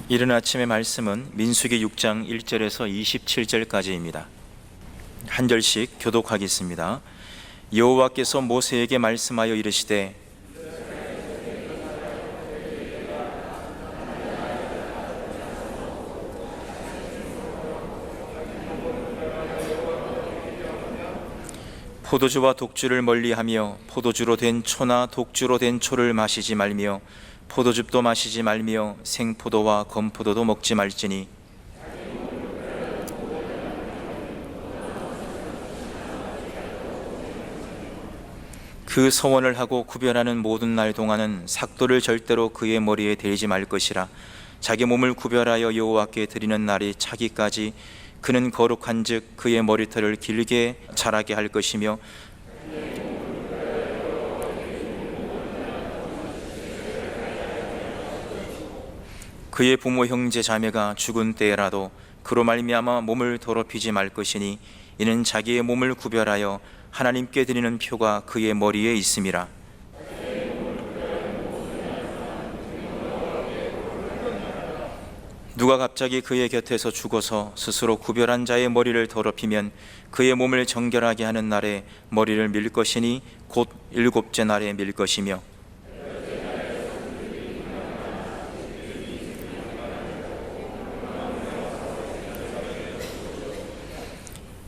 이른 아침의 말씀은 민수기 6장 1절에서 27절까지입니다. 한 절씩 교독하겠습니다. 여호와께서 모세에게 말씀하여 이르시되 포도주와 독주를 멀리하며 포도주로 된 초나 독주로 된 초를 마시지 말며 포도즙도 마시지 말며 생포도와 건포도도 먹지 말지니 그 서원을 하고 구별하는 모든 날 동안은 삭도를 절대로 그의 머리에 대지 말 것이라. 자기 몸을 구별하여 여호와께 드리는 날이 차기까지 그는 거룩한즉 그의 머리털을 길게 자라게 할 것이며 그의 부모 형제 자매가 죽은 때라도 그로 말미암아 몸을 더럽히지 말 것이니 이는 자기의 몸을 구별하여 하나님께 드리는 표가 그의 머리에 있음이라. 누가 갑자기 그의 곁에서 죽어서 스스로 구별한 자의 머리를 더럽히면 그의 몸을 정결하게 하는 날에 머리를 밀 것이니 곧 일곱째 날에 밀 것이며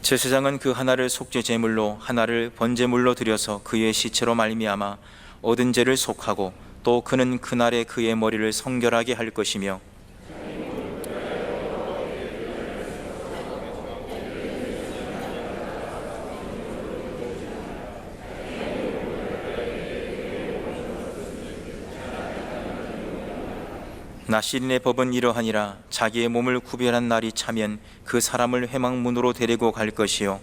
제사장은 그 하나를 속죄 제물로 하나를 번제물로 드려서 그의 시체로 말미암아 얻은 죄를 속하고 또 그는 그날에 그의 머리를 성결하게 할 것이며 나시린의 법은 이러하니라. 자기의 몸을 구별한 날이 차면 그 사람을 회막문으로 데리고 갈 것이요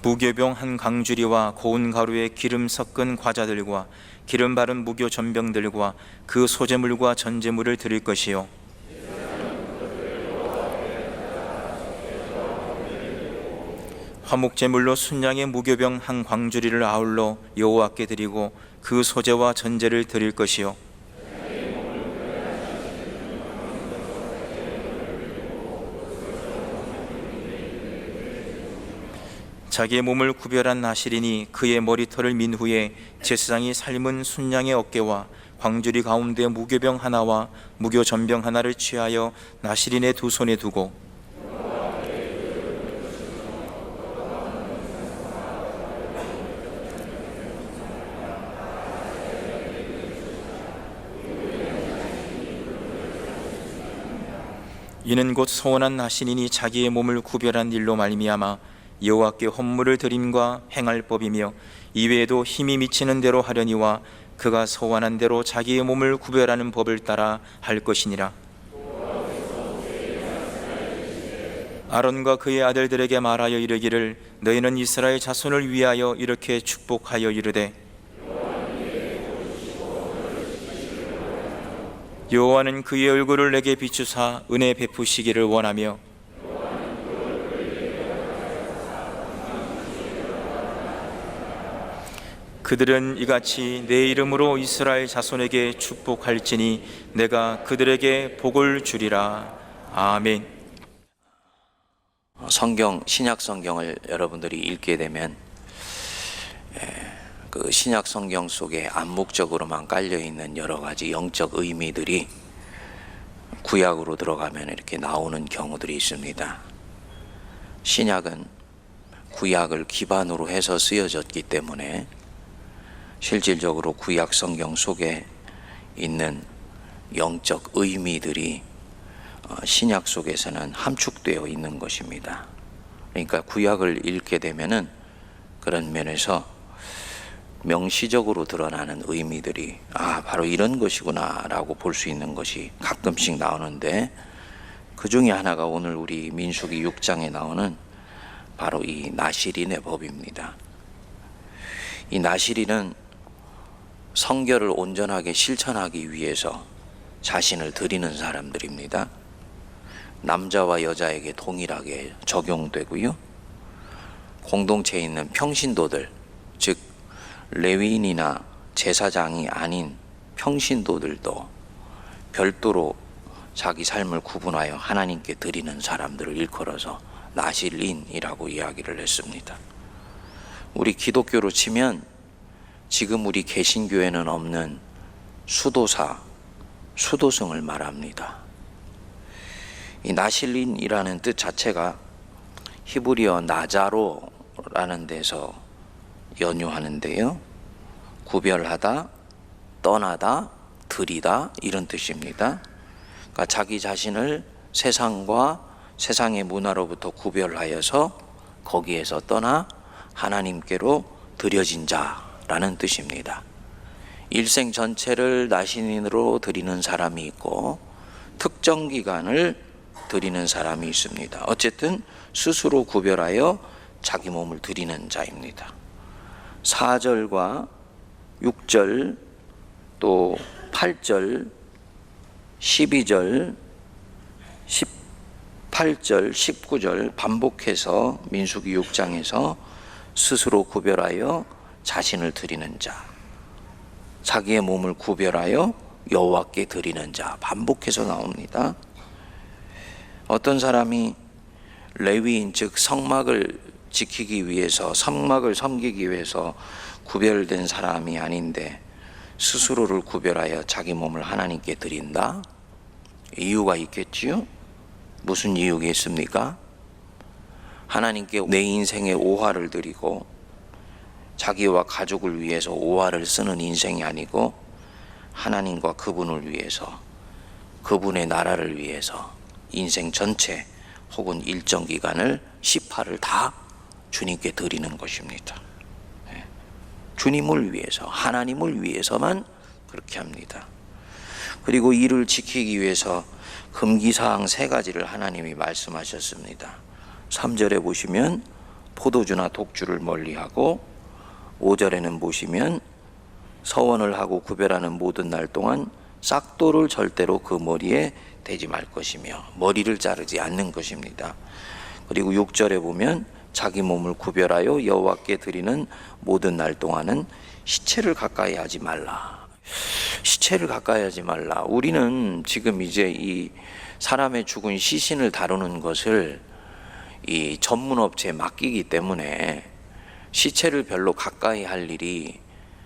무교병 한 강주리와 고운 가루에 기름 섞은 과자들과 기름 바른 무교 전병들과 그 소제물과 전제물을 드릴 것이요 화목제물로 순양의 무교병 한 광주리를 아울러 여호와께 드리고 그 소제와 전제를 드릴 것이요 자기의 몸을 구별한 나실이니 그의 머리털을 민 후에 제사장이 삶은 순양의 어깨와 광주리 가운데 무교병 하나와 무교 전병 하나를 취하여 나실인의 두 손에 두고 이는 곧 서원한 나신이니 자기의 몸을 구별한 일로 말미암아 여호와께 헌물을 드림과 행할 법이며 이외에도 힘이 미치는 대로 하려니와 그가 서원한 대로 자기의 몸을 구별하는 법을 따라 할 것이니라. 아론과 그의 아들들에게 말하여 이르기를 너희는 이스라엘 자손을 위하여 이렇게 축복하여 이르되 여호와는 그의 얼굴을 내게 비추사 은혜 베푸시기를 원하며 그들은 이같이 내 이름으로 이스라엘 자손에게 축복할지니 내가 그들에게 복을 주리라. 아멘. 성경, 신약 성경을 여러분들이 읽게 되면 그 신약 성경 속에 암묵적으로만 깔려 있는 여러 가지 영적 의미들이 구약으로 들어가면 이렇게 나오는 경우들이 있습니다. 신약은 구약을 기반으로 해서 쓰여졌기 때문에 실질적으로 구약 성경 속에 있는 영적 의미들이 신약 속에서는 함축되어 있는 것입니다. 그러니까 구약을 읽게 되면은 그런 면에서 명시적으로 드러나는 의미들이 바로 이런 것이구나 라고 볼 수 있는 것이 가끔씩 나오는데, 그 중에 하나가 오늘 우리 민수기 6장에 나오는 바로 이 나실인의 법입니다. 이 나실인은 성결을 온전하게 실천하기 위해서 자신을 드리는 사람들입니다. 남자와 여자에게 동일하게 적용되고요. 공동체에 있는 평신도들, 즉 레위인이나 제사장이 아닌 평신도들도 별도로 자기 삶을 구분하여 하나님께 드리는 사람들을 일컬어서 나실린이라고 이야기를 했습니다. 우리 기독교로 치면 지금 우리 개신교에는 없는 수도사, 수도승을 말합니다. 이 나실린이라는 뜻 자체가 히브리어 나자로라는 데서 연유하는데요. 구별하다, 떠나다, 드리다 이런 뜻입니다. 그러니까 자기 자신을 세상과 세상의 문화로부터 구별하여서 거기에서 떠나 하나님께로 드려진 자라는 뜻입니다. 일생 전체를 나신인으로 드리는 사람이 있고 특정 기간을 드리는 사람이 있습니다. 어쨌든 스스로 구별하여 자기 몸을 드리는 자입니다. 4절과 6절 또 8절 12절 18절 19절 반복해서 민수기 6장에서 스스로 구별하여 자신을 드리는 자, 자기의 몸을 구별하여 여호와께 드리는 자 반복해서 나옵니다. 어떤 사람이 레위인 즉 성막을 지키기 위해서 성막을 섬기기 위해서 구별된 사람이 아닌데 스스로를 구별하여 자기 몸을 하나님께 드린다? 이유가 있겠지요? 무슨 이유가 있습니까? 하나님께 내 인생의 오화를 드리고 자기와 가족을 위해서 오화를 쓰는 인생이 아니고 하나님과 그분을 위해서 그분의 나라를 위해서 인생 전체 혹은 일정 기간을 18을 다 주님께 드리는 것입니다. 주님을 위해서 하나님을 위해서만 그렇게 합니다. 그리고 이를 지키기 위해서 금기사항 3가지를 하나님이 말씀하셨습니다. 3절에 보시면 포도주나 독주를 멀리하고 5절에는 보시면 서원을 하고 구별하는 모든 날 동안 싹도를 절대로 그 머리에 대지 말 것이며 머리를 자르지 않는 것입니다. 그리고 6절에 보면 자기 몸을 구별하여 여호와께 드리는 모든 날 동안은 시체를 가까이 하지 말라. 시체를 가까이 하지 말라. 우리는 지금 이제 이 사람의 죽은 시신을 다루는 것을 이 전문 업체에 맡기기 때문에 시체를 별로 가까이 할 일이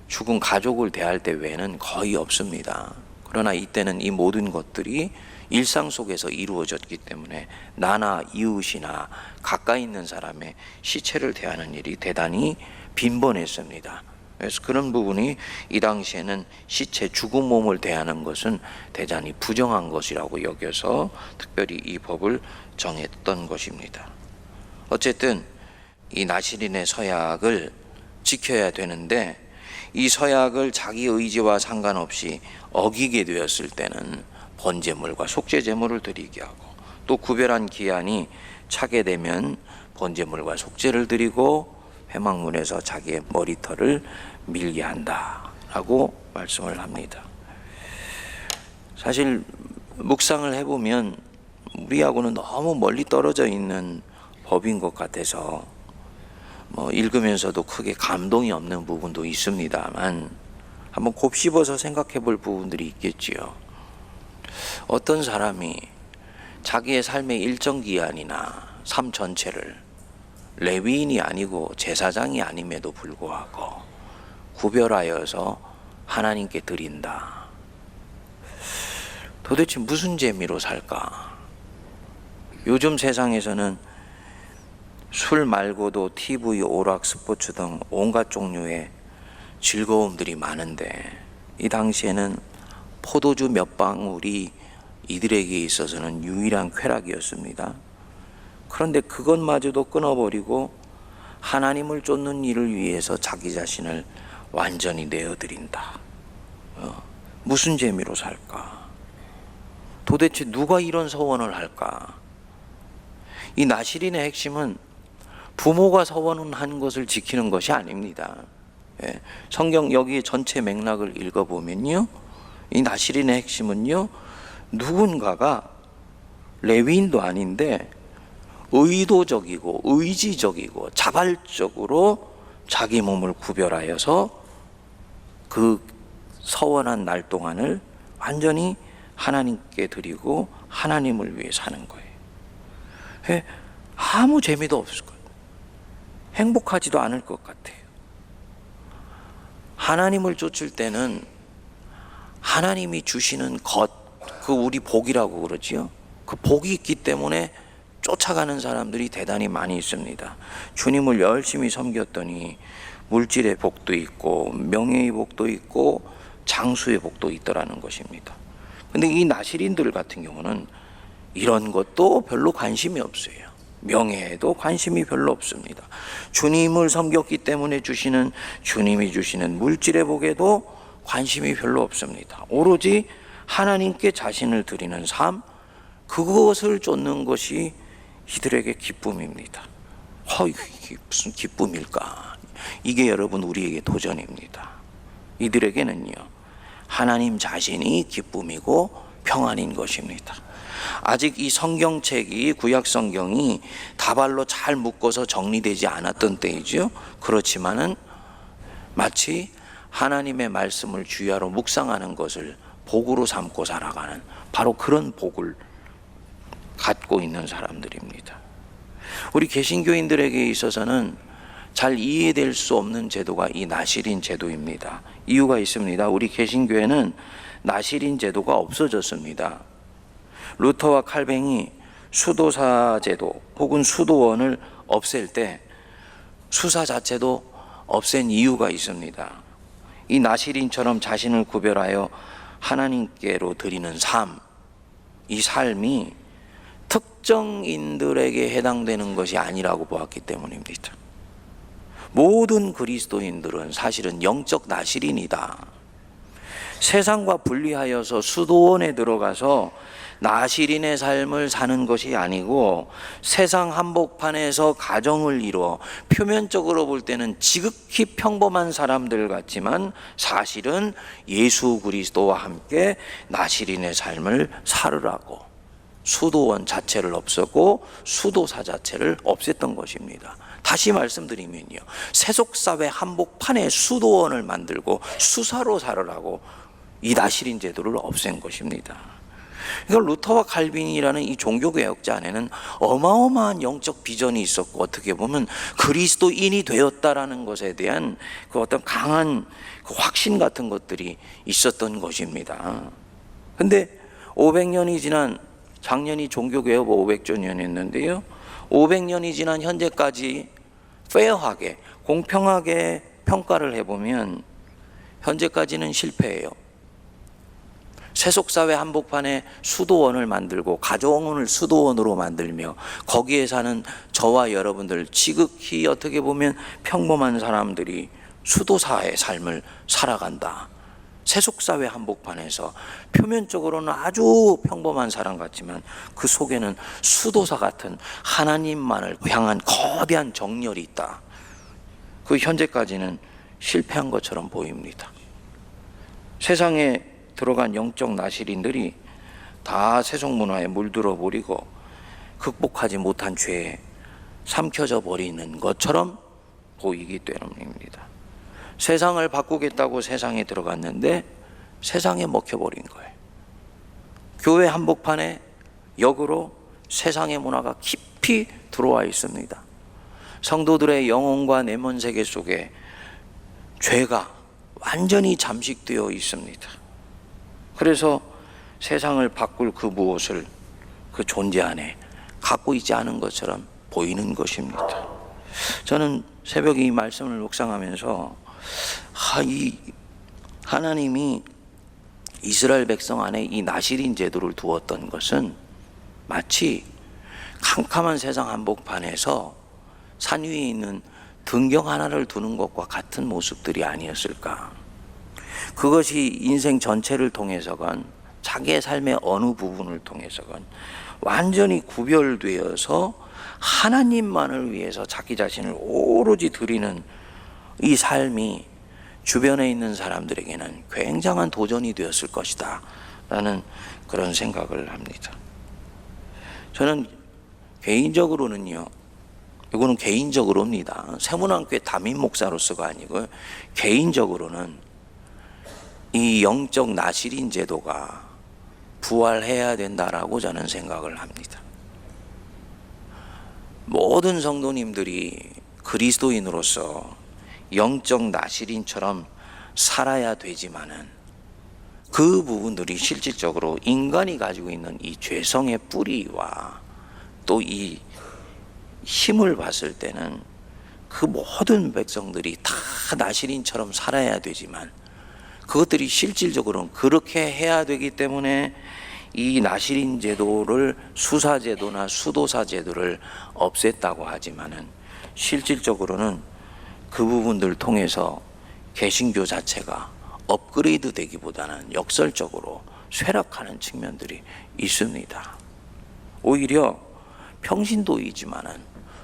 죽은 가족을 대할 때 외에는 거의 없습니다. 그러나 이때는 이 모든 것들이 일상 속에서 이루어졌기 때문에 나나 이웃이나 가까이 있는 사람의 시체를 대하는 일이 대단히 빈번했습니다. 그래서 그런 부분이 이 당시에는 시체 죽은 몸을 대하는 것은 대단히 부정한 것이라고 여겨서 특별히 이 법을 정했던 것입니다. 어쨌든 이 나실인의 서약을 지켜야 되는데 이 서약을 자기 의지와 상관없이 어기게 되었을 때는 번제물과 속죄제물을 드리게 하고 또 구별한 기한이 차게 되면 번제물과 속죄를 드리고 회막문에서 자기의 머리털을 밀게 한다라고 말씀을 합니다. 사실 묵상을 해보면 우리하고는 너무 멀리 떨어져 있는 법인 것 같아서 읽으면서도 크게 감동이 없는 부분도 있습니다만 한번 곱씹어서 생각해 볼 부분들이 있겠지요. 어떤 사람이 자기의 삶의 일정 기한이나 삶 전체를 레위인이 아니고 제사장이 아님에도 불구하고 구별하여서 하나님께 드린다. 도대체 무슨 재미로 살까? 요즘 세상에서는 술 말고도 TV, 오락, 스포츠 등 온갖 종류의 즐거움들이 많은데 이 당시에는 포도주 몇 방울이 이들에게 있어서는 유일한 쾌락이었습니다. 그런데 그것마저도 끊어버리고 하나님을 쫓는 일을 위해서 자기 자신을 완전히 내어드린다. 무슨 재미로 살까? 도대체 누가 이런 서원을 할까? 이 나실인의 핵심은 부모가 서원한 것을 지키는 것이 아닙니다. 성경 여기 전체 맥락을 읽어보면요, 이 나실인의 핵심은요, 누군가가 레위인도 아닌데 의도적이고 의지적이고 자발적으로 자기 몸을 구별하여서 그 서원한 날 동안을 완전히 하나님께 드리고 하나님을 위해 사는 거예요. 아무 재미도 없을 거예요. 행복하지도 않을 것 같아요. 하나님을 쫓을 때는 하나님이 주시는 것, 그 우리 복이라고 그러지요. 그 복이 있기 때문에 쫓아가는 사람들이 대단히 많이 있습니다. 주님을 열심히 섬겼더니 물질의 복도 있고 명예의 복도 있고 장수의 복도 있더라는 것입니다. 근데 이 나실인들 같은 경우는 이런 것도 별로 관심이 없어요. 명예에도 관심이 별로 없습니다. 주님을 섬겼기 때문에 주님이 주시는 물질의 복에도 관심이 별로 없습니다. 오로지 하나님께 자신을 드리는 삶, 그것을 쫓는 것이 이들에게 기쁨입니다. 이게 무슨 기쁨일까? 이게 여러분 우리에게 도전입니다. 이들에게는요, 하나님 자신이 기쁨이고 평안인 것입니다. 아직 이 성경책이, 구약 성경이 다발로 잘 묶어서 정리되지 않았던 때이죠. 그렇지만은 마치 하나님의 말씀을 주야로 묵상하는 것을 복으로 삼고 살아가는 바로 그런 복을 갖고 있는 사람들입니다. 우리 개신교인들에게 있어서는 잘 이해될 수 없는 제도가 이 나실인 제도입니다. 이유가 있습니다. 우리 개신교회는 나실인 제도가 없어졌습니다. 루터와 칼뱅이 수도사 제도 혹은 수도원을 없앨 때 수사 자체도 없앤 이유가 있습니다. 이 나실인처럼 자신을 구별하여 하나님께로 드리는 삶, 이 삶이 특정인들에게 해당되는 것이 아니라고 보았기 때문입니다. 모든 그리스도인들은 사실은 영적 나실인이다. 세상과 분리하여서 수도원에 들어가서 나실인의 삶을 사는 것이 아니고 세상 한복판에서 가정을 이루어 표면적으로 볼 때는 지극히 평범한 사람들 같지만 사실은 예수 그리스도와 함께 나실인의 삶을 살으라고 수도원 자체를 없애고 수도사 자체를 없앴던 것입니다. 다시 말씀드리면요, 세속사회 한복판에 수도원을 만들고 수사로 살으라고 이 나실인 제도를 없앤 것입니다. 그러니까 루터와 칼빈이라는 이 종교개혁자 안에는 어마어마한 영적 비전이 있었고 어떻게 보면 그리스도인이 되었다라는 것에 대한 그 어떤 강한 그 확신 같은 것들이 있었던 것입니다. 근데 500년이 지난 작년이 종교개혁 500주년이었는데요. 500년이 지난 현재까지 페어하게 공평하게 평가를 해보면 현재까지는 실패예요. 세속사회 한복판에 수도원을 만들고 가정을 수도원으로 만들며 거기에 사는 저와 여러분들 지극히 어떻게 보면 평범한 사람들이 수도사의 삶을 살아간다. 세속사회 한복판에서 표면적으로는 아주 평범한 사람 같지만 그 속에는 수도사 같은 하나님만을 향한 거대한 정열이 있다. 그 현재까지는 실패한 것처럼 보입니다. 세상에 들어간 영적 나실인들이 다 세속 문화에 물들어 버리고 극복하지 못한 죄에 삼켜져 버리는 것처럼 보이기 때문입니다. 세상을 바꾸겠다고 세상에 들어갔는데 세상에 먹혀버린 거예요. 교회 한복판에 역으로 세상의 문화가 깊이 들어와 있습니다. 성도들의 영혼과 내면 세계 속에 죄가 완전히 잠식되어 있습니다. 그래서 세상을 바꿀 그 무엇을 그 존재 안에 갖고 있지 않은 것처럼 보이는 것입니다. 저는 새벽에 이 말씀을 묵상하면서 이 하나님이 이스라엘 백성 안에 이 나실인 제도를 두었던 것은 마치 캄캄한 세상 한복판에서 산 위에 있는 등경 하나를 두는 것과 같은 모습들이 아니었을까. 그것이 인생 전체를 통해서건 자기의 삶의 어느 부분을 통해서건 완전히 구별되어서 하나님만을 위해서 자기 자신을 오로지 드리는 이 삶이 주변에 있는 사람들에게는 굉장한 도전이 되었을 것이다 라는 그런 생각을 합니다. 저는 개인적으로는요, 이거는 개인적으로입니다. 세문안교회 담임 목사로서가 아니고 개인적으로는 이 영적 나실인 제도가 부활해야 된다라고 저는 생각을 합니다. 모든 성도님들이 그리스도인으로서 영적 나실인처럼 살아야 되지만은 그 부분들이 실질적으로 인간이 가지고 있는 이 죄성의 뿌리와 또 이 힘을 봤을 때는 그 모든 백성들이 다 나실인처럼 살아야 되지만 그것들이 실질적으로는 그렇게 해야 되기 때문에 이 나실인 제도를 수사제도나 수도사 제도를 없앴다고 하지만은 실질적으로는 그 부분들을 통해서 개신교 자체가 업그레이드 되기보다는 역설적으로 쇠락하는 측면들이 있습니다. 오히려 평신도이지만은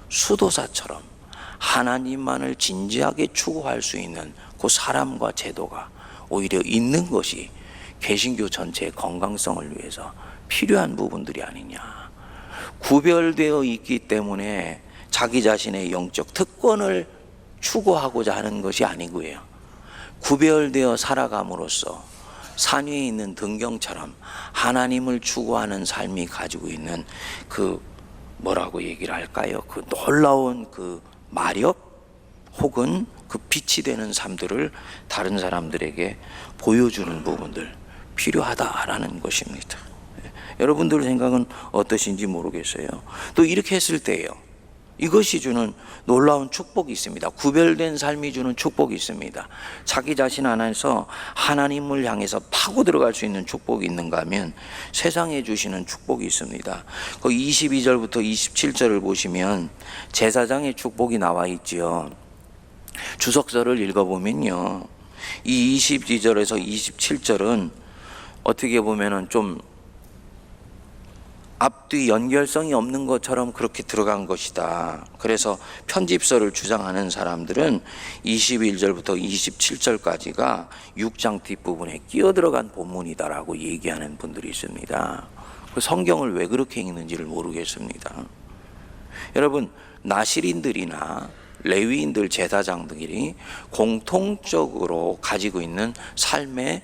수도사처럼 하나님만을 진지하게 추구할 수 있는 그 사람과 제도가 오히려 있는 것이 개신교 전체의 건강성을 위해서 필요한 부분들이 아니냐. 구별되어 있기 때문에 자기 자신의 영적 특권을 추구하고자 하는 것이 아니고요. 구별되어 살아감으로써 산 위에 있는 등경처럼 하나님을 추구하는 삶이 가지고 있는 그 뭐라고 얘기를 할까요? 그 놀라운 그 마력 혹은 그 빛이 되는 삶들을 다른 사람들에게 보여주는 부분들 필요하다라는 것입니다. 여러분들 생각은 어떠신지 모르겠어요. 또 이렇게 했을 때요, 이것이 주는 놀라운 축복이 있습니다. 구별된 삶이 주는 축복이 있습니다. 자기 자신 안에서 하나님을 향해서 파고 들어갈 수 있는 축복이 있는가 하면 세상에 주시는 축복이 있습니다. 그 22절부터 27절을 보시면 제사장의 축복이 나와 있지요. 주석서를 읽어보면요, 이 22절에서 27절은 어떻게 보면은 좀 앞뒤 연결성이 없는 것처럼 그렇게 들어간 것이다. 그래서 편집서를 주장하는 사람들은 21절부터 27절까지가 6장 뒷부분에 끼어들어간 본문이다라고 얘기하는 분들이 있습니다. 성경을 왜 그렇게 읽는지를 모르겠습니다. 여러분, 나실인들이나 레위인들, 제사장들이 공통적으로 가지고 있는 삶의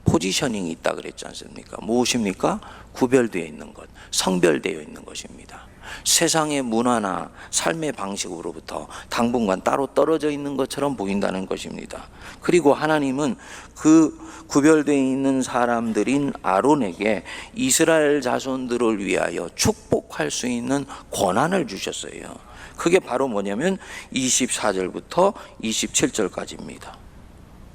포지셔닝이 있다 그랬지 않습니까? 무엇입니까? 구별되어 있는 것, 성별되어 있는 것입니다. 세상의 문화나 삶의 방식으로부터 당분간 따로 떨어져 있는 것처럼 보인다는 것입니다. 그리고 하나님은 그 구별되어 있는 사람들인 아론에게 이스라엘 자손들을 위하여 축복할 수 있는 권한을 주셨어요. 그게 바로 뭐냐면 24절부터 27절까지입니다.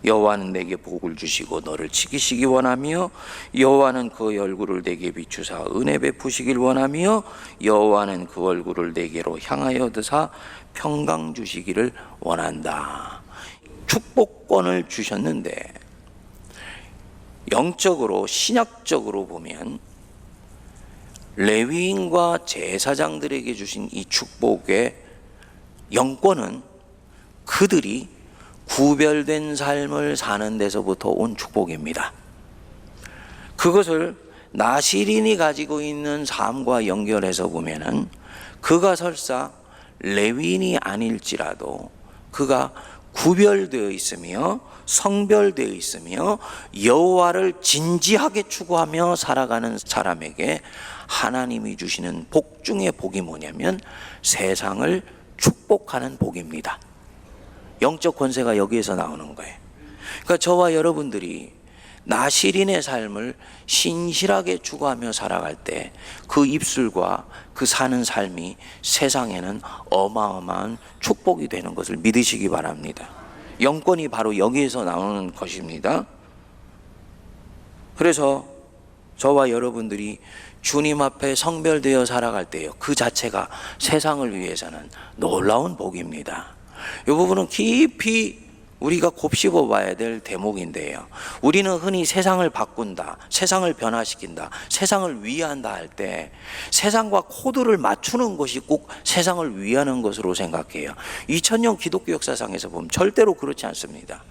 여호와는 내게 복을 주시고 너를 지키시기 원하며 여호와는 그 얼굴을 내게 비추사 은혜 베푸시길 원하며 여호와는 그 얼굴을 내게로 향하여 드사 평강 주시기를 원한다. 축복권을 주셨는데 영적으로 신약적으로 보면 레위인과 제사장들에게 주신 이 축복의 영권은 그들이 구별된 삶을 사는 데서부터 온 축복입니다. 그것을 나실인이 가지고 있는 삶과 연결해서 보면은 그가 설사 레위인이 아닐지라도 그가 구별되어 있으며 성별되어 있으며 여호와를 진지하게 추구하며 살아가는 사람에게 하나님이 주시는 복 중의 복이 뭐냐면 세상을 축복하는 복입니다. 영적 권세가 여기에서 나오는 거예요. 그러니까 저와 여러분들이 나실인의 삶을 신실하게 추구하며 살아갈 때 그 입술과 그 사는 삶이 세상에는 어마어마한 축복이 되는 것을 믿으시기 바랍니다. 영권이 바로 여기에서 나오는 것입니다. 그래서 저와 여러분들이 주님 앞에 성별되어 살아갈 때요, 그 자체가 세상을 위해서는 놀라운 복입니다. 이 부분은 깊이 우리가 곱씹어 봐야 될 대목인데요. 우리는 흔히 세상을 바꾼다, 세상을 변화시킨다, 세상을 위한다 할 때 세상과 코드를 맞추는 것이 꼭 세상을 위하는 것으로 생각해요. 2000년 기독교 역사상에서 보면 절대로 그렇지 않습니다.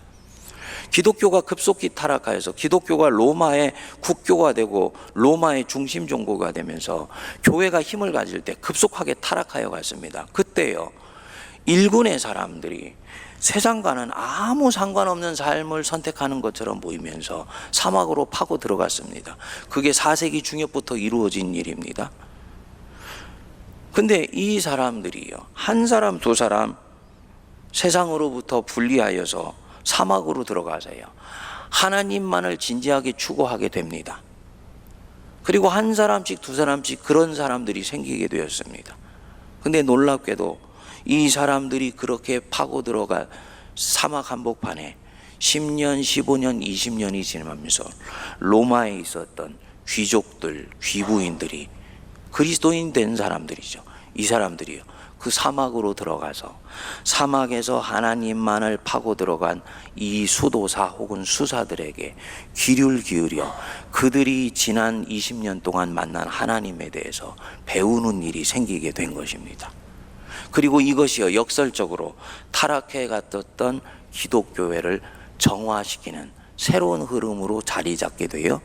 기독교가 급속히 타락하여서 기독교가 로마의 국교가 되고 로마의 중심 종교가 되면서 교회가 힘을 가질 때 급속하게 타락하여 갔습니다. 그때요, 일군의 사람들이 세상과는 아무 상관없는 삶을 선택하는 것처럼 보이면서 사막으로 파고 들어갔습니다. 그게 4세기 중엽부터 이루어진 일입니다. 근데 이 사람들이요, 한 사람 두 사람 세상으로부터 분리하여서 사막으로 들어가서요, 하나님만을 진지하게 추구하게 됩니다. 그리고 한 사람씩 두 사람씩 그런 사람들이 생기게 되었습니다. 근데 놀랍게도 이 사람들이 그렇게 파고 들어가 사막 한복판에 10년, 15년, 20년이 지나면서 로마에 있었던 귀족들, 귀부인들이 그리스도인 된 사람들이죠. 이 사람들이요, 그 사막으로 들어가서 사막에서 하나님만을 파고 들어간 이 수도사 혹은 수사들에게 귀를 기울여 그들이 지난 20년 동안 만난 하나님에 대해서 배우는 일이 생기게 된 것입니다. 그리고 이것이요, 역설적으로 타락해 갔던 기독교회를 정화시키는 새로운 흐름으로 자리 잡게 돼요.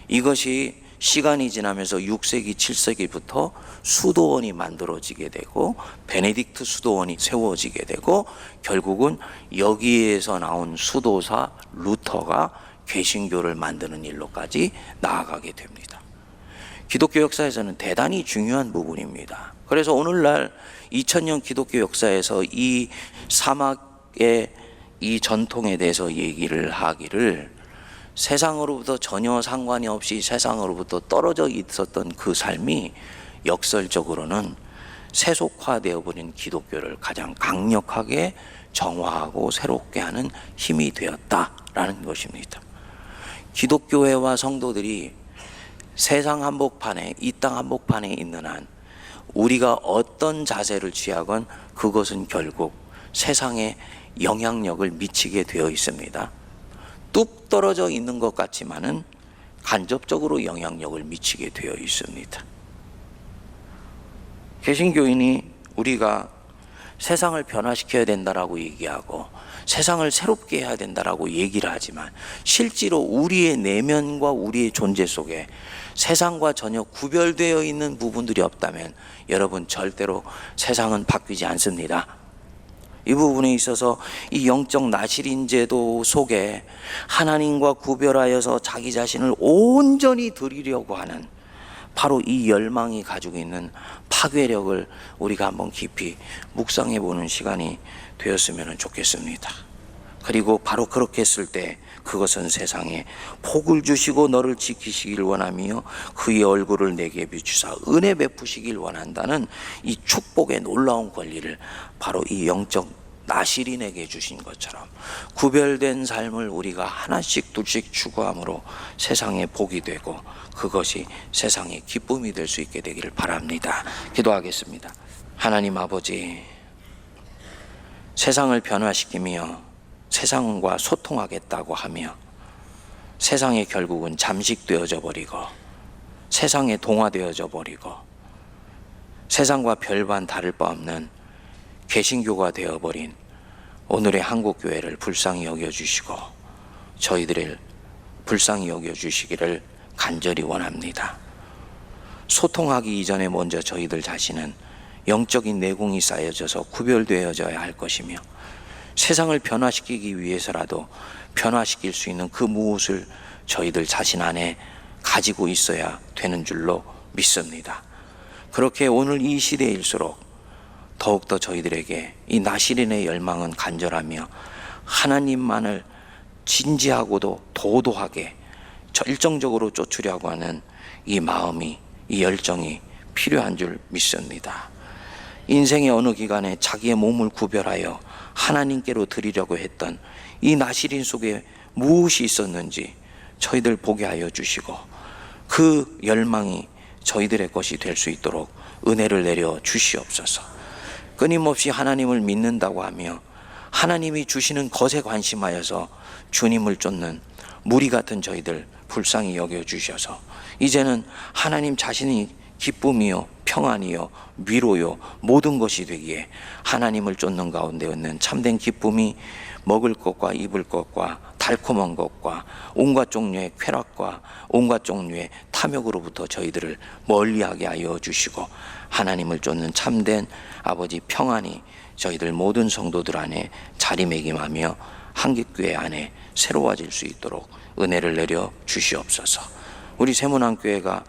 이것이 시간이 지나면서 6세기, 7세기부터 수도원이 만들어지게 되고 베네딕트 수도원이 세워지게 되고 결국은 여기에서 나온 수도사 루터가 개신교를 만드는 일로까지 나아가게 됩니다. 기독교 역사에서는 대단히 중요한 부분입니다. 그래서 오늘날 2000년 기독교 역사에서 이 사막의 이 전통에 대해서 얘기를 하기를, 세상으로부터 전혀 상관이 없이 세상으로부터 떨어져 있었던 그 삶이 역설적으로는 세속화되어 버린 기독교를 가장 강력하게 정화하고 새롭게 하는 힘이 되었다라는 것입니다. 기독교회와 성도들이 세상 한복판에, 이 땅 한복판에 있는 한 우리가 어떤 자세를 취하건 그것은 결국 세상에 영향력을 미치게 되어 있습니다. 뚝 떨어져 있는 것 같지만은 간접적으로 영향력을 미치게 되어 있습니다. 개신교인이 우리가 세상을 변화시켜야 된다라고 얘기하고 세상을 새롭게 해야 된다라고 얘기를 하지만 실제로 우리의 내면과 우리의 존재 속에 세상과 전혀 구별되어 있는 부분들이 없다면 여러분, 절대로 세상은 바뀌지 않습니다. 이 부분에 있어서 이 영적 나실인 제도 속에 하나님과 구별하여서 자기 자신을 온전히 드리려고 하는 바로 이 열망이 가지고 있는 파괴력을 우리가 한번 깊이 묵상해 보는 시간이 되었으면 좋겠습니다. 그리고 바로 그렇게 했을 때 그것은 세상에 복을 주시고 너를 지키시길 원하며 그의 얼굴을 내게 비추사 은혜 베푸시길 원한다는 이 축복의 놀라운 권리를 바로 이 영적 나실인에게 주신 것처럼 구별된 삶을 우리가 하나씩 둘씩 추구함으로 세상에 복이 되고 그것이 세상의 기쁨이 될 수 있게 되기를 바랍니다. 기도하겠습니다. 하나님 아버지, 세상을 변화시키며 세상과 소통하겠다고 하며 세상에 결국은 잠식되어져 버리고 세상에 동화되어져 버리고 세상과 별반 다를 바 없는 개신교가 되어버린 오늘의 한국교회를 불쌍히 여겨주시고 저희들을 불쌍히 여겨주시기를 간절히 원합니다. 소통하기 이전에 먼저 저희들 자신은 영적인 내공이 쌓여져서 구별되어져야 할 것이며 세상을 변화시키기 위해서라도 변화시킬 수 있는 그 무엇을 저희들 자신 안에 가지고 있어야 되는 줄로 믿습니다. 그렇게 오늘 이 시대일수록 더욱더 저희들에게 이 나실인의 열망은 간절하며 하나님만을 진지하고도 도도하게 열정적으로 쫓으려고 하는 이 마음이, 이 열정이 필요한 줄 믿습니다. 인생의 어느 기간에 자기의 몸을 구별하여 하나님께로 드리려고 했던 이 나실인 속에 무엇이 있었는지 저희들 보게 하여 주시고 그 열망이 저희들의 것이 될 수 있도록 은혜를 내려 주시옵소서. 끊임없이 하나님을 믿는다고 하며 하나님이 주시는 것에 관심하여서 주님을 쫓는 무리 같은 저희들 불쌍히 여겨주셔서 이제는 하나님 자신이 기쁨이요 평안이요 위로요 모든 것이 되기에 하나님을 쫓는 가운데 있는 참된 기쁨이 먹을 것과 입을 것과 달콤한 것과 온갖 종류의 쾌락과 온갖 종류의 탐욕으로부터 저희들을 멀리하게 하여 주시고 하나님을 쫓는 참된 아버지 평안이 저희들 모든 성도들 안에 자리매김하며 한깃교회 안에 새로워질 수 있도록 은혜를 내려 주시옵소서. 우리 세문안교회가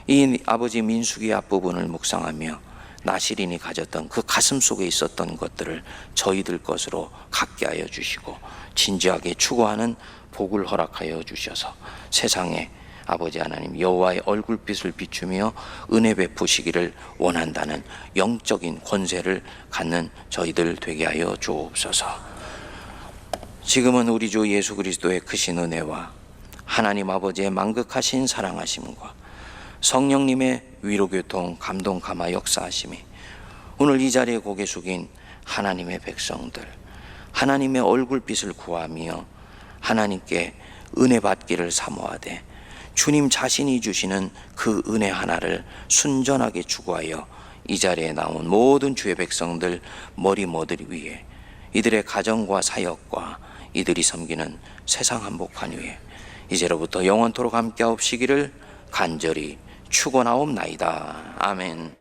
이 아버지 민수기 앞부분을 묵상하며 나시린이 가졌던 그 가슴 속에 있었던 것들을 저희들 것으로 갖게 하여 주시고 진지하게 추구하는 복을 허락하여 주셔서 세상에 아버지 하나님 여호와의 얼굴빛을 비추며 은혜 베푸시기를 원한다는 영적인 권세를 갖는 저희들 되게 하여 주옵소서. 지금은 우리 주 예수 그리스도의 크신 은혜와 하나님 아버지의 만극하신 사랑하심과 성령님의 위로교통 감동 감화 역사하심이 오늘 이 자리에 고개 숙인 하나님의 백성들 하나님의 얼굴빛을 구하며 하나님께 은혜 받기를 사모하되 주님 자신이 주시는 그 은혜 하나를 순전하게 추구하여 이 자리에 나온 모든 주의 백성들 머리 모들 위에 이들의 가정과 사역과 이들이 섬기는 세상 한복판 위에 이제로부터 영원토록 함께하옵시기를 간절히 축원하옵나이다. 아멘.